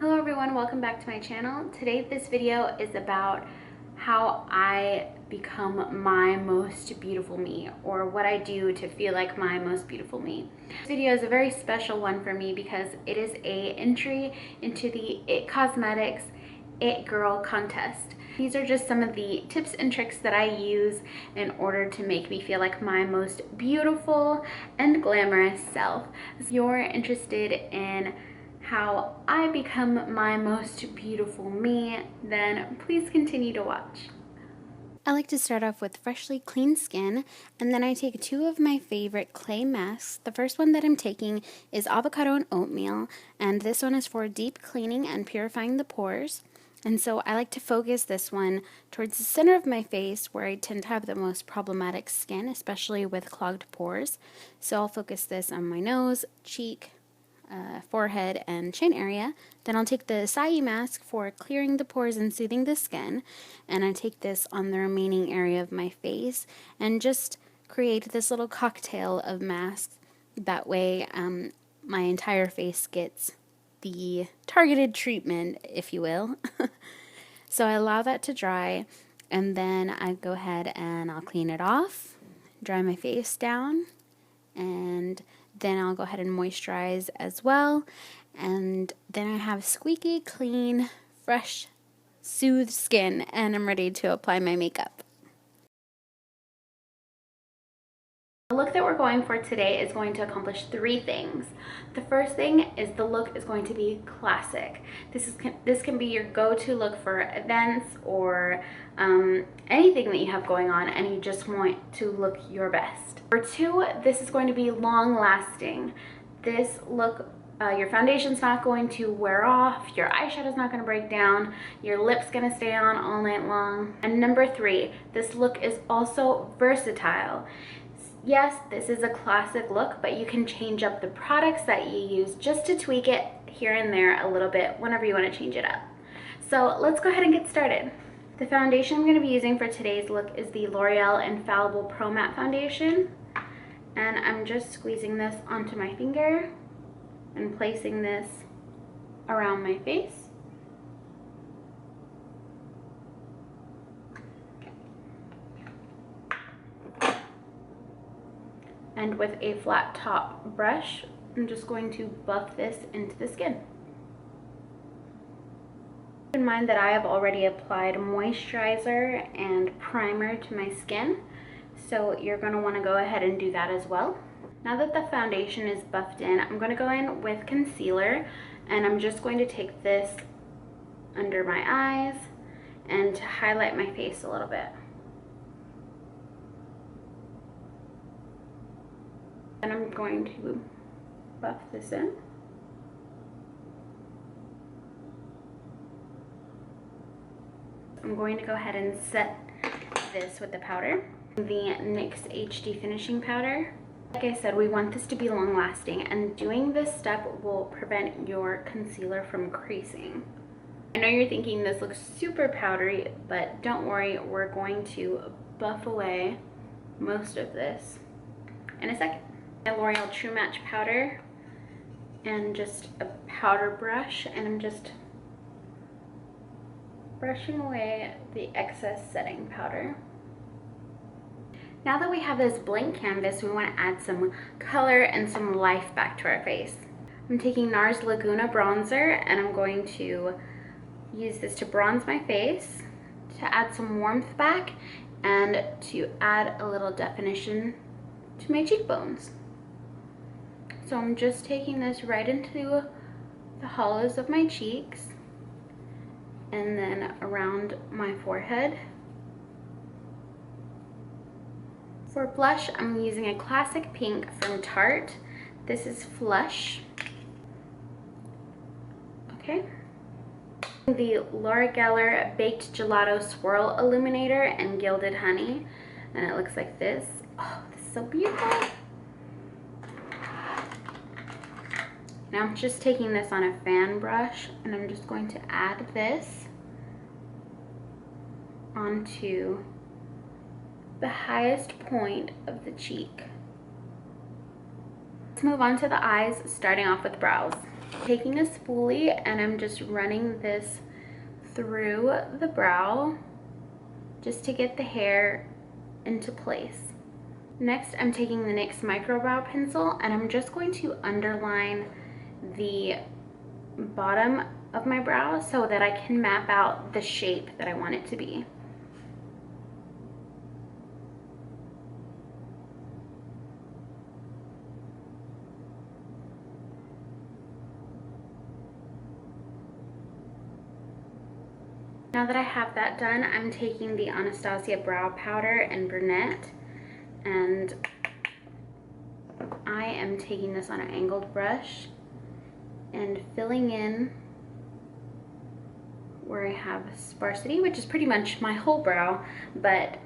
Hello everyone, welcome back to my channel. Today this video is about how I become my most beautiful me, or what I do to feel like my most beautiful me. This video is a very special one for me because it is a entry into the It Cosmetics It Girl contest. These are just some of the tips and tricks that I use in order to make me feel like my most beautiful and glamorous self. If you're interested in how I become my most beautiful me, then please continue to watch. I like to start off with freshly clean skin, and then I take two of my favorite clay masks. The first one that I'm taking is avocado and oatmeal, and this one is for deep cleaning and purifying the pores. And so I like to focus this one towards the center of my face, where I tend to have the most problematic skin, especially with clogged pores. So I'll focus this on my nose, cheek, forehead, and chin area. Then I'll take the acai mask for clearing the pores and soothing the skin, and I take this on the remaining area of my face and just create this little cocktail of masks. That way my entire face gets the targeted treatment, if you will. So I allow that to dry, and then I go ahead and I'll clean it off, dry my face down, and then I'll go ahead and moisturize as well. And then I have squeaky clean, fresh, soothed skin, and I'm ready to apply my makeup. The look that we're going for today is going to accomplish three things. The first thing is the look is going to be classic. This can be your go-to look for events or anything that you have going on and you just want to look your best. Number two, this is going to be long lasting. This look, your foundation's not going to wear off, your eyeshadow's not going to break down, your lip's going to stay on all night long. And number three, this look is also versatile. Yes, this is a classic look, but you can change up the products that you use just to tweak it here and there a little bit whenever you want to change it up. So let's go ahead and get started. The foundation I'm going to be using for today's look is the L'Oreal Infallible Pro Matte Foundation. And I'm just squeezing this onto my finger and placing this around my face. And with a flat top brush, I'm just going to buff this into the skin. Keep in mind that I have already applied moisturizer and primer to my skin, so you're going to want to go ahead and do that as well. Now that the foundation is buffed in, I'm going to go in with concealer, and I'm just going to take this under my eyes and to highlight my face a little bit. And I'm going to buff this in. I'm going to go ahead and set this with the powder, the NYX HD finishing powder. Like I said, we want this to be long lasting, and doing this step will prevent your concealer from creasing. I know you're thinking this looks super powdery, but don't worry, we're going to buff away most of this in a second. My L'Oreal True Match powder and just a powder brush, and I'm just brushing away the excess setting powder. Now that we have this blank canvas, we want to add some color and some life back to our face. I'm taking NARS Laguna bronzer, and I'm going to use this to bronze my face, to add some warmth back, and to add a little definition to my cheekbones. So I'm just taking this right into the hollows of my cheeks and then around my forehead. For blush, I'm using a classic pink from Tarte. This is Flush. Okay. The Laura Geller Baked Gelato Swirl Illuminator and Gilded Honey. And it looks like this. Oh, this is so beautiful. Now I'm just taking this on a fan brush, and I'm just going to add this onto the highest point of the cheek. Let's move on to the eyes, starting off with brows. Taking a spoolie and I'm just running this through the brow just to get the hair into place. Next, I'm taking the NYX Micro Brow Pencil and I'm just going to underline the bottom of my brow so that I can map out the shape that I want it to be. Now that I have that done, I'm taking the Anastasia Brow Powder in Brunette, and I am taking this on an angled brush and filling in where I have sparsity, which is pretty much my whole brow, but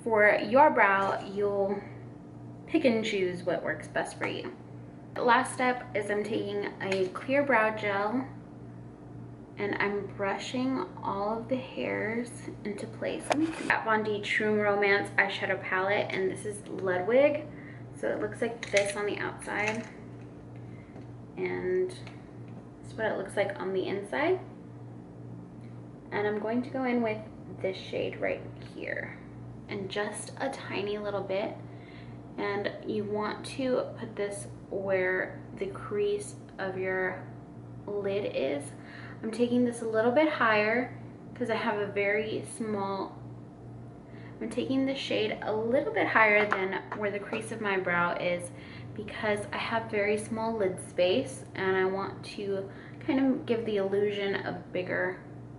for your brow, you'll pick and choose what works best for you. The last step is I'm taking a clear brow gel and I'm brushing all of the hairs into place. Kat Von D True Romance eyeshadow palette, and this is Ludwig. So it looks like this on the outside, and this is what it looks like on the inside. And I'm going to go in with this shade right here, and just a tiny little bit. And you want to put this where the crease of your lid is. I'm taking this a little bit higher because I have a very small, I'm taking the shade a little bit higher than where the crease of my brow is because I have very small lid space and I want to kind of give the illusion of bigger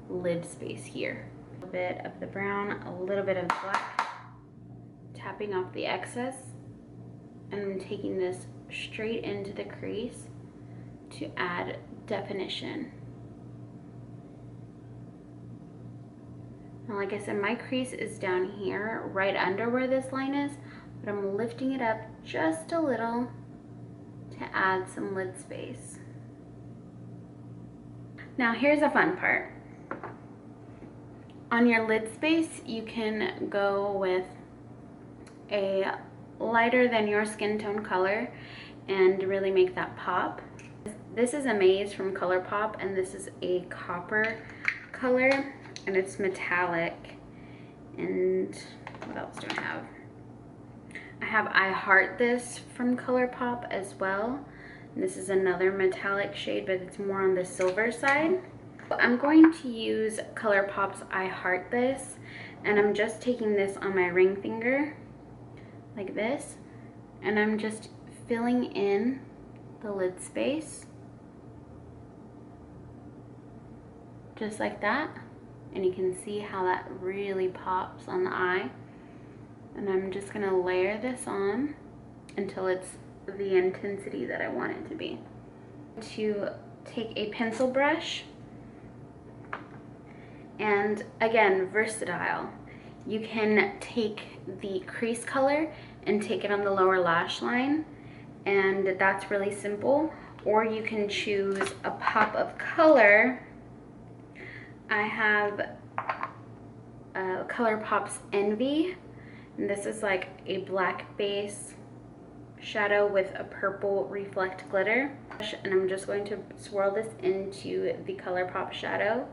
lid space here. A little bit of the brown, a little bit of the black, tapping off the excess, and I'm taking this straight into the crease to add definition. And like I said, my crease is down here, right under where this line is, but I'm lifting it up just a little to add some lid space. Now here's a fun part. On your lid space, you can go with a lighter than your skin tone color and really make that pop. This is Amaze from ColourPop, and this is a copper color, and it's metallic. And what else do I have? I have I Heart This from ColourPop as well. And this is another metallic shade, but it's more on the silver side. I'm going to use ColourPop's I Heart This, and I'm just taking this on my ring finger like this, and I'm just filling in the lid space just like that. And you can see how that really pops on the eye. And I'm just gonna layer this on until it's the intensity that I want it to be. To take a pencil brush, and again, versatile. You can take the crease color and take it on the lower lash line, and that's really simple. Or you can choose a pop of color. I have ColourPop's Envy, and this is like a black base shadow with a purple reflect glitter. And I'm just going to swirl this into the ColourPop shadow.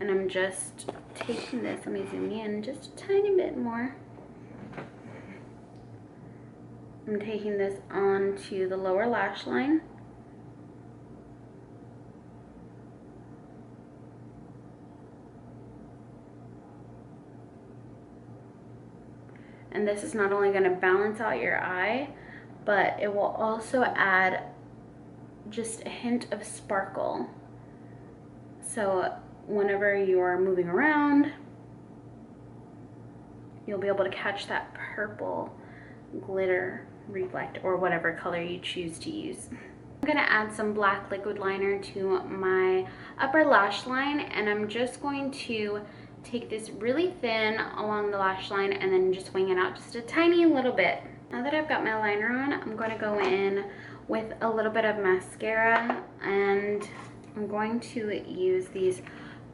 And I'm just taking this, let me zoom in just a tiny bit more. I'm taking this onto the lower lash line. And this is not only going to balance out your eye, but it will also add just a hint of sparkle. So whenever you're moving around, you'll be able to catch that purple glitter reflect, or whatever color you choose to use. I'm going to add some black liquid liner to my upper lash line, and I'm just going to take this really thin along the lash line and then just wing it out just a tiny little bit. Now that I've got my liner on, I'm going to go in with a little bit of mascara, and I'm going to use these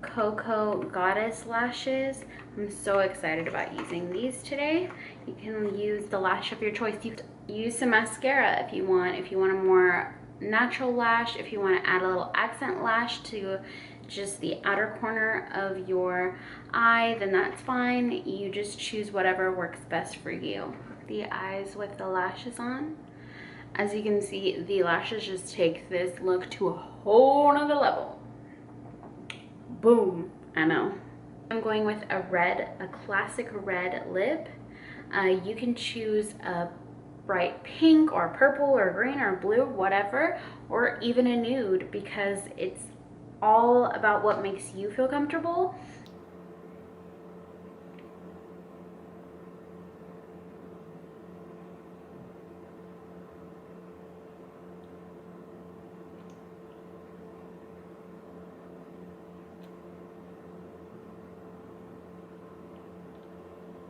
Cocoa Goddess lashes. I'm so excited about using these today. You can use the lash of your choice. You can use some mascara if you want a more natural lash. If you want to add a little accent lash to just the outer corner of your eye, then that's fine. You just choose whatever works best for you. The eyes with the lashes on. As you can see, the lashes just take this look to a whole nother level. Boom. I know. I'm going with a classic red lip. You can choose a bright pink or purple or green or blue, whatever, or even a nude, because it's all about what makes you feel comfortable.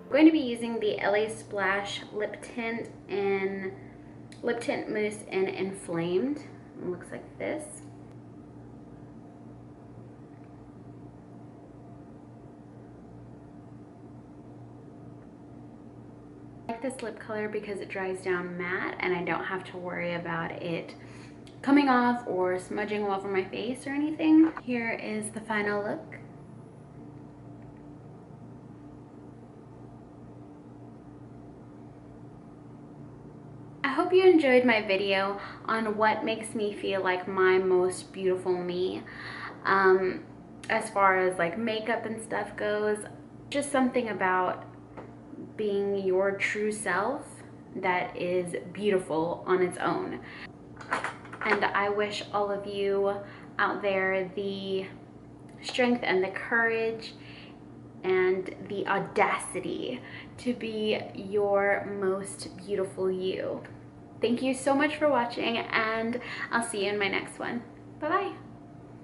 I'm going to be using the LA Splash lip tint mousse in Inflamed. It looks like this. I like this lip color because it dries down matte and I don't have to worry about it coming off or smudging all over my face or anything. Here is the final look. I hope you enjoyed my video on what makes me feel like my most beautiful me. As far as like makeup and stuff goes, just something about being your true self that is beautiful on its own. And I wish all of you out there the strength and the courage and the audacity to be your most beautiful you. Thank you so much for watching, and I'll see you in my next one. Bye-bye.